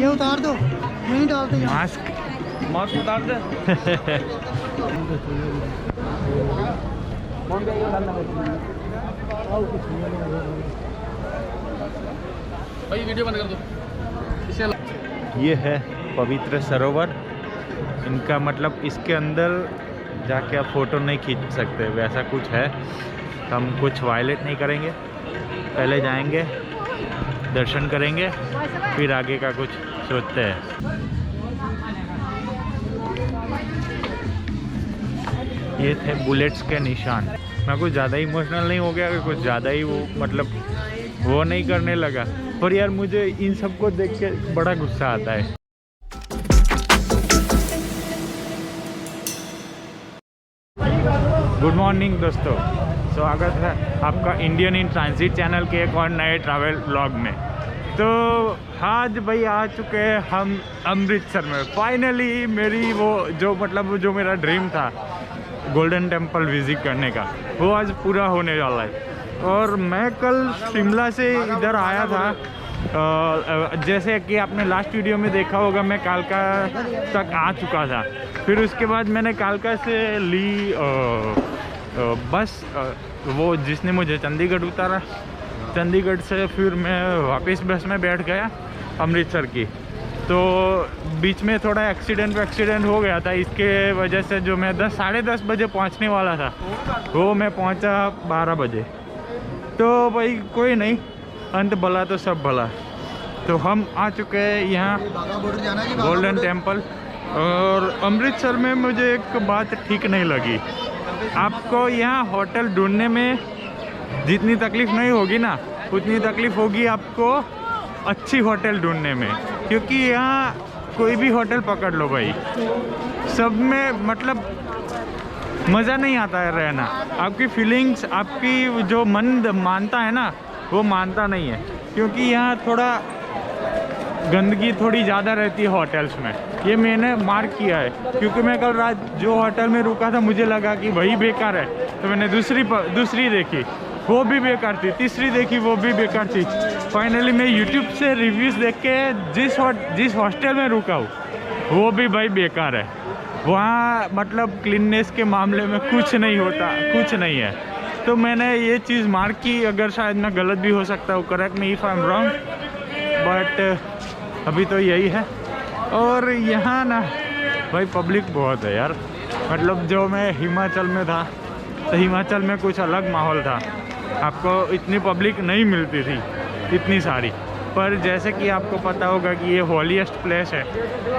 उतार दो, नहीं डालते मास्क मास्क उतार दे। भाई वीडियो बंद कर दो इसे। ये है पवित्र सरोवर। इनका मतलब इसके अंदर जाके आप फ़ोटो नहीं खींच सकते, वैसा कुछ है। हम कुछ वायलेट नहीं करेंगे, पहले जाएंगे दर्शन करेंगे, फिर आगे का कुछ सोचते हैं। ये थे बुलेट्स के निशान। मैं कुछ ज़्यादा इमोशनल नहीं हो गया कि कुछ ज़्यादा ही वो मतलब वो नहीं करने लगा, पर यार मुझे इन सबको देख के बड़ा गुस्सा आता है। गुड मॉर्निंग दोस्तों, स्वागत है आपका इंडियन इन ट्रांजिट चैनल के एक और नए ट्रैवल व्लॉग में। तो आज भाई आ चुके हैं हम अमृतसर में। फाइनली मेरी वो जो मेरा ड्रीम था गोल्डन टेम्पल विजिट करने का, वो आज पूरा होने वाला है। और मैं कल शिमला से इधर आया था, जैसे कि आपने लास्ट वीडियो में देखा होगा, मैं कालका तक आ चुका था। फिर उसके बाद मैंने कालका से ली बस, वो जिसने मुझे चंडीगढ़ उतारा। चंडीगढ़ से फिर मैं वापस बस में बैठ गया अमृतसर की। तो बीच में थोड़ा एक्सीडेंट हो गया था, इसके वजह से जो मैं साढ़े 10 बजे पहुंचने वाला था, वो मैं पहुंचा 12 बजे। तो भाई कोई नहीं, अंत भला तो सब भला। तो हम आ चुके हैं यहाँ गोल्डन टेम्पल। और अमृतसर में मुझे एक बात ठीक नहीं लगी। आपको यहाँ होटल ढूंढने में जितनी तकलीफ़ नहीं होगी ना, उतनी तकलीफ़ होगी आपको अच्छी होटल ढूंढने में। क्योंकि यहाँ कोई भी होटल पकड़ लो भाई, सब में मतलब मज़ा नहीं आता है रहना। आपकी फीलिंग्स, आपकी जो मन मानता है ना, वो मानता नहीं है। क्योंकि यहाँ थोड़ा गंदगी थोड़ी ज़्यादा रहती है होटल्स में, ये मैंने मार्क किया है। क्योंकि मैं कल रात जो होटल में रुका था, मुझे लगा कि वही बेकार है, तो मैंने दूसरी देखी, वो भी बेकार थी। तीसरी देखी, वो भी बेकार थी। फाइनली मैं यूट्यूब से रिव्यूज़ देख के जिस हॉस्टल में रुका हूँ, वो भी भाई बेकार है। वहाँ मतलब क्लीननेस के मामले में कुछ नहीं होता, कुछ नहीं है। तो मैंने ये चीज़ मार्क की। अगर शायद मैं गलत भी हो सकता हूँ, correct me if I am wrong, but अभी तो यही है। और यहाँ ना भाई पब्लिक बहुत है यार। मतलब जो मैं हिमाचल में था, तो हिमाचल में कुछ अलग माहौल था, आपको इतनी पब्लिक नहीं मिलती थी, इतनी सारी। पर जैसे कि आपको पता होगा कि ये हॉलीएस्ट प्लेस है,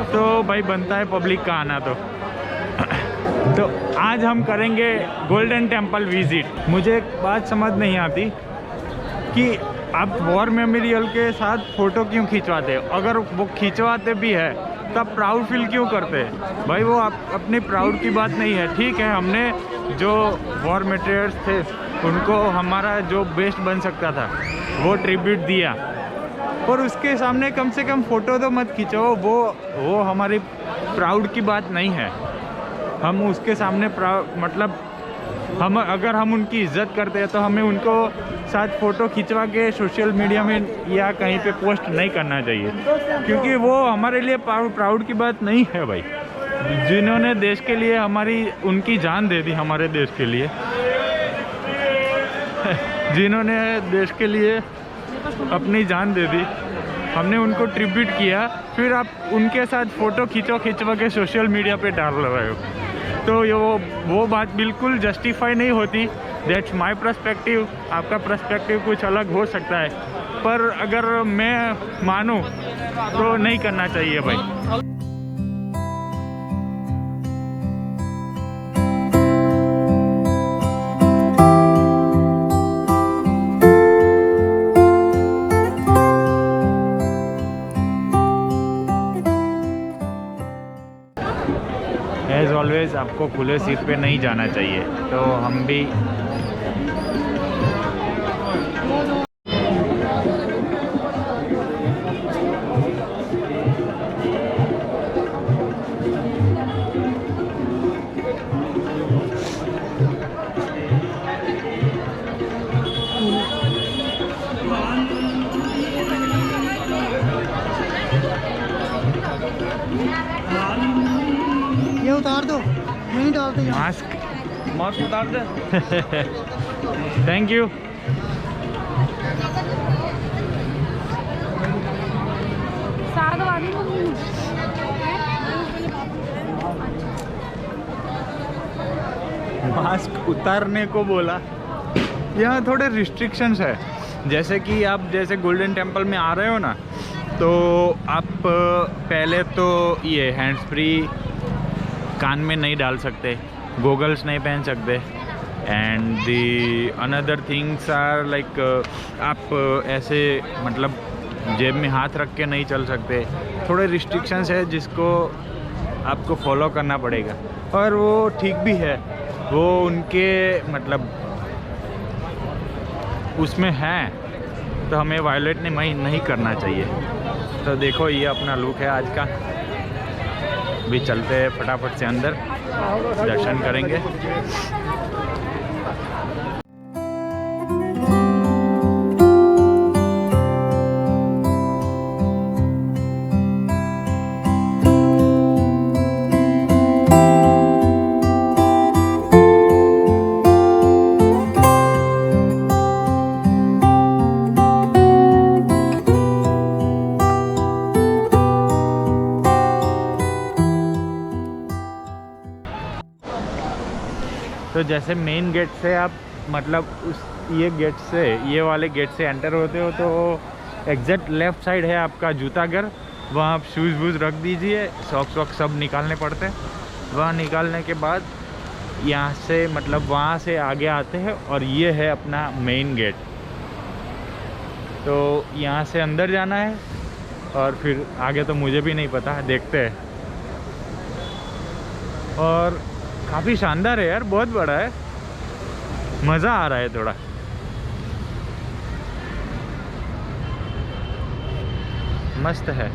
तो भाई बनता है पब्लिक का आना। तो आज हम करेंगे गोल्डन टेम्पल विज़िट। मुझे एक बात समझ नहीं आती कि आप वॉर मेमोरियल के साथ फ़ोटो क्यों खिंचवाते हो। अगर वो खिंचवाते भी है तब प्राउड फील क्यों करते हैं भाई, वो अपने प्राउड की बात नहीं है। ठीक है, हमने जो वॉर मेटेरियल्स थे उनको हमारा जो बेस्ट बन सकता था वो ट्रिब्यूट दिया, पर उसके सामने कम से कम फ़ोटो तो मत खींचो। वो हमारी प्राउड की बात नहीं है। हम उसके सामने मतलब अगर हम उनकी इज़्ज़त करते हैं, तो हमें उनको साथ फ़ोटो खिंचवा के सोशल मीडिया में या कहीं पे पोस्ट नहीं करना चाहिए। क्योंकि वो हमारे लिए प्राउड की बात नहीं है भाई। जिन्होंने देश के लिए उनकी जान दे दी, हमारे देश के लिए जिन्होंने देश के लिए अपनी जान दे दी, हमने उनको ट्रिब्यूट किया। फिर आप उनके साथ फ़ोटो खिंचवा के सोशल मीडिया पे डाल रहे हो, तो ये वो बात बिल्कुल जस्टिफाई नहीं होती। That's my perspective. आपका पर्सपेक्टिव कुछ अलग हो सकता है, पर अगर मैं मानूं तो नहीं करना चाहिए भाई। एज ऑलवेज आपको खुले सीट पे नहीं जाना चाहिए, तो हम भी ये उतार दो, नहीं डालते यहाँ। मास्क उतार दे। Thank you. मास्क उतारने को बोला। यहाँ थोड़े रिस्ट्रिक्शंस है, जैसे कि आप जैसे गोल्डन टेम्पल में आ रहे हो ना, तो आप पहले तो ये हैंड्स फ्री कान में नहीं डाल सकते, गॉगल्स नहीं पहन सकते, and the another things are like आप ऐसे मतलब जेब में हाथ रख के नहीं चल सकते। थोड़े रिस्ट्रिक्शंस है जिसको आपको फॉलो करना पड़ेगा, और वो ठीक भी है, वो उनके मतलब उसमें है, तो हमें वायलेट नहीं करना चाहिए। तो देखो ये अपना लुक है आज का। भी चलते हैं फटाफट से अंदर, दर्शन करेंगे। तो जैसे मेन गेट से आप मतलब उस ये गेट से, ये वाले गेट से एंटर होते हो, तो एग्जैक्ट लेफ़्ट साइड है आपका जूता घर। वहाँ आप शूज़ वूज़ रख दीजिए, सॉक्स वॉक्स सब निकालने पड़ते हैं। वहाँ निकालने के बाद यहाँ से मतलब वहाँ से आगे आते हैं, और ये है अपना मेन गेट। तो यहाँ से अंदर जाना है, और फिर आगे तो मुझे भी नहीं पता, देखते हैं। और काफ़ी शानदार है यार, बहुत बड़ा है, मज़ा आ रहा है थोड़ा। मस्त है।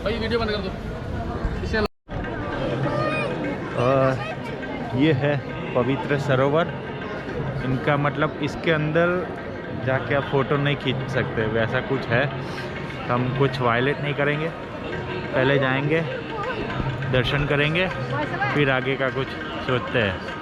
भाई वीडियो बंद कर दो इसे। ये है पवित्र सरोवर। इनका मतलब इसके अंदर जाके आप फ़ोटो नहीं खींच सकते, वैसा कुछ है। हम कुछ वायलेट नहीं करेंगे, पहले जाएंगे, दर्शन करेंगे, फिर आगे का कुछ सोचते हैं।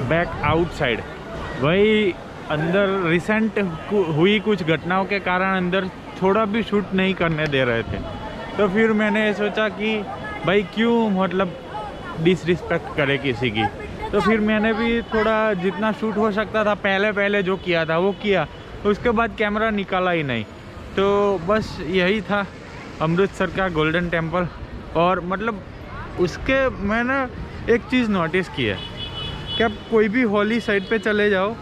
बैक आउटसाइड, वही अंदर रिसेंट हुई कुछ घटनाओं के कारण अंदर थोड़ा भी शूट नहीं करने दे रहे थे। तो फिर मैंने सोचा कि भाई क्यों मतलब डिसरिस्पेक्ट करे किसी की। तो फिर मैंने भी थोड़ा जितना शूट हो सकता था पहले जो किया था वो किया, उसके बाद कैमरा निकाला ही नहीं। तो बस यही था अमृतसर का गोल्डन टेम्पल। और मतलब उसके मैंने एक चीज़ नोटिस की है कि आप कोई भी होली साइड पे चले जाओ,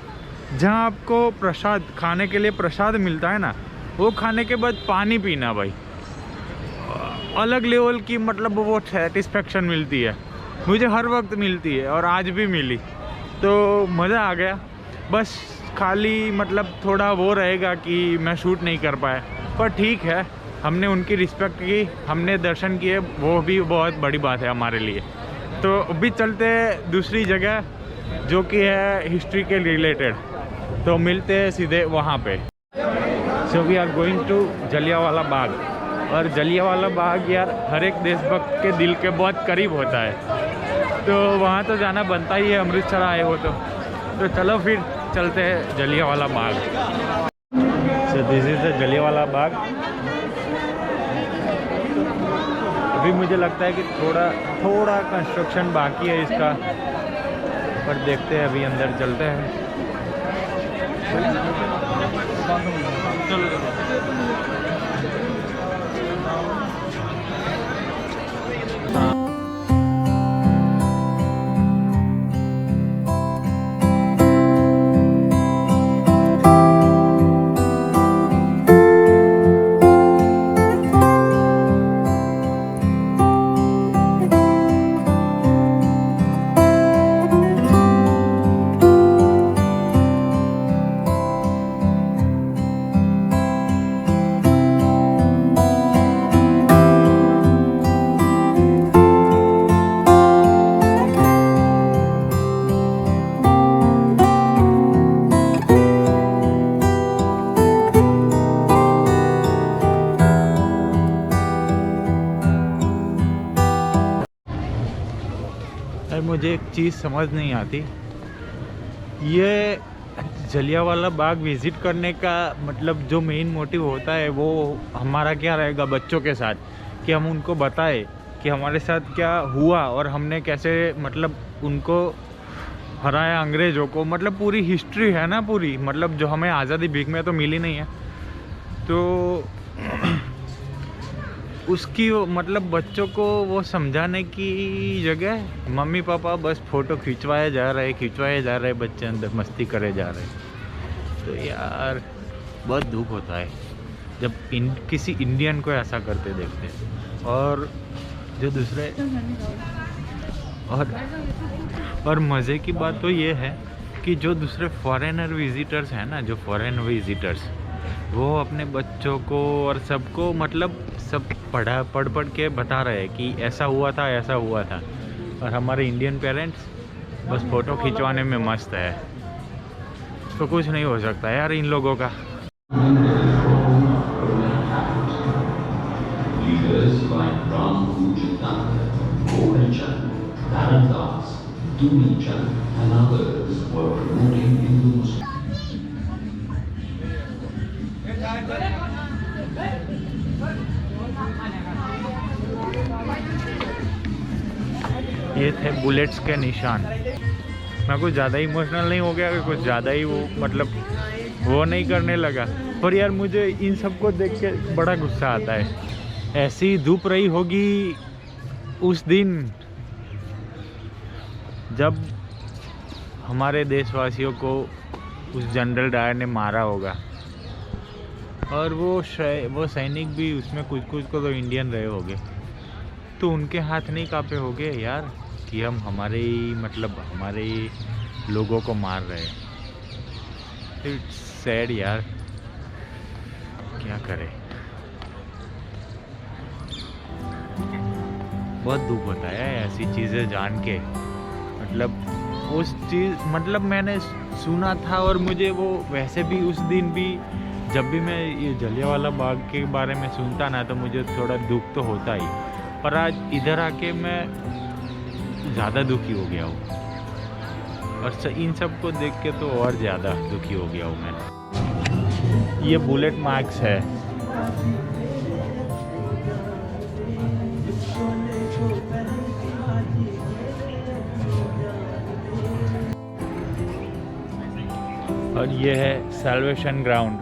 जहाँ आपको प्रसाद खाने के लिए प्रसाद मिलता है ना, वो खाने के बाद पानी पीना भाई अलग लेवल की मतलब वो सेटिस्फेक्शन मिलती है। मुझे हर वक्त मिलती है और आज भी मिली, तो मज़ा आ गया। बस खाली मतलब थोड़ा वो रहेगा कि मैं शूट नहीं कर पाया, पर ठीक है, हमने उनकी रिस्पेक्ट की, हमने दर्शन किए, वो भी बहुत बड़ी बात है हमारे लिए। तो अभी चलते हैं दूसरी जगह जो कि है हिस्ट्री के रिलेटेड, तो मिलते हैं सीधे वहाँ पे। So we are going to Jallianwala Bagh. और जलियांवाला बाग यार हर एक देशभक्त के दिल के बहुत करीब होता है, तो वहाँ तो जाना बनता ही है, अमृतसर आए हो तो चलो फिर चलते हैं Jallianwala Bagh. So this is the Jallianwala Bagh. अभी मुझे लगता है कि थोड़ा कंस्ट्रक्शन बाकी है इसका, पर देखते हैं, अभी अंदर चलते हैं। मुझे एक चीज़ समझ नहीं आती, ये जलियांवाला बाग विज़िट करने का मतलब जो मेन मोटिव होता है वो हमारा क्या रहेगा बच्चों के साथ, कि हम उनको बताएं कि हमारे साथ क्या हुआ और हमने कैसे मतलब उनको हराया अंग्रेज़ों को, मतलब पूरी हिस्ट्री है ना पूरी, मतलब जो हमें आज़ादी भीख में तो मिली नहीं है, तो उसकी मतलब बच्चों को वो समझाने की जगह मम्मी पापा बस फ़ोटो खिंचवाए जा रहे, बच्चे अंदर मस्ती करे जा रहे। तो यार बहुत दुख होता है जब किसी इंडियन को ऐसा करते देखते हैं। और जो दूसरे और मज़े की बात तो ये है कि जो दूसरे फॉरेनर विजिटर्स हैं ना, जो फॉरेन विजिटर्स, वो अपने बच्चों को और सबको मतलब सब पढ़ के बता रहे हैं कि ऐसा हुआ था, और हमारे इंडियन पेरेंट्स बस फ़ोटो खिंचवाने में मस्त है। तो कुछ नहीं हो सकता यार इन लोगों का। ये थे बुलेट्स के निशान। मैं कुछ ज़्यादा इमोशनल नहीं हो गया कि कुछ ज़्यादा ही वो मतलब वो नहीं करने लगा, पर यार मुझे इन सब को देख के बड़ा गुस्सा आता है। ऐसी धूप रही होगी उस दिन जब हमारे देशवासियों को उस जनरल डायर ने मारा होगा, और वो सैनिक भी उसमें कुछ को तो इंडियन रहे होंगे, तो उनके हाथ नहीं कांपे होंगे यार कि हम हमारे लोगों को मार रहे हैं। इट्स सैड यार, क्या करें, बहुत दुख होता है ऐसी चीज़ें जान के। मतलब उस चीज़ मतलब मैंने सुना था, और मुझे वो वैसे भी उस दिन भी जब भी मैं ये जलियांवाला बाग के बारे में सुनता ना, तो मुझे थोड़ा दुख तो होता ही, पर आज इधर आके मैं ज़्यादा दुखी हो गया हूँ, और इन सब को देख के तो और ज़्यादा दुखी हो गया हूँ मैं। ये बुलेट मार्क्स है। और ये है सैल्वेशन ग्राउंड।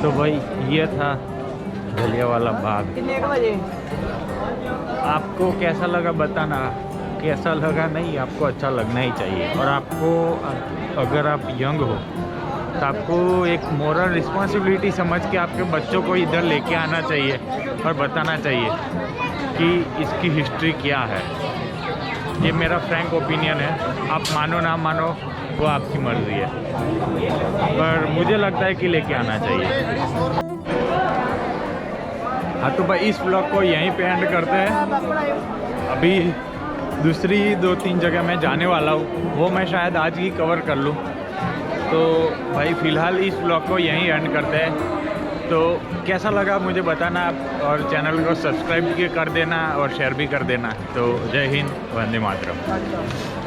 तो भाई ये था जलियांवाला बाग। आपको कैसा लगा बताना, कैसा लगा नहीं, आपको अच्छा लगना ही चाहिए। और आपको अगर आप यंग हो तो आपको एक मोरल रिस्पॉन्सिबिलिटी समझ के आपके बच्चों को इधर लेके आना चाहिए और बताना चाहिए कि इसकी हिस्ट्री क्या है। ये मेरा फ्रैंक ओपिनियन है, आप मानो ना मानो वो आपकी मर्ज़ी है, पर मुझे लगता है कि लेके आना चाहिए। हाँ तो भाई इस व्लॉग को यहीं पे एंड करते हैं। अभी दूसरी 2-3 जगह मैं जाने वाला हूँ, वो मैं शायद आज ही कवर कर लूँ। तो भाई फ़िलहाल इस व्लॉग को यहीं एंड करते हैं। तो कैसा लगा मुझे बताना आप, और चैनल को सब्सक्राइब भी कर देना और शेयर भी कर देना। तो जय हिंद, वंदे मातरम।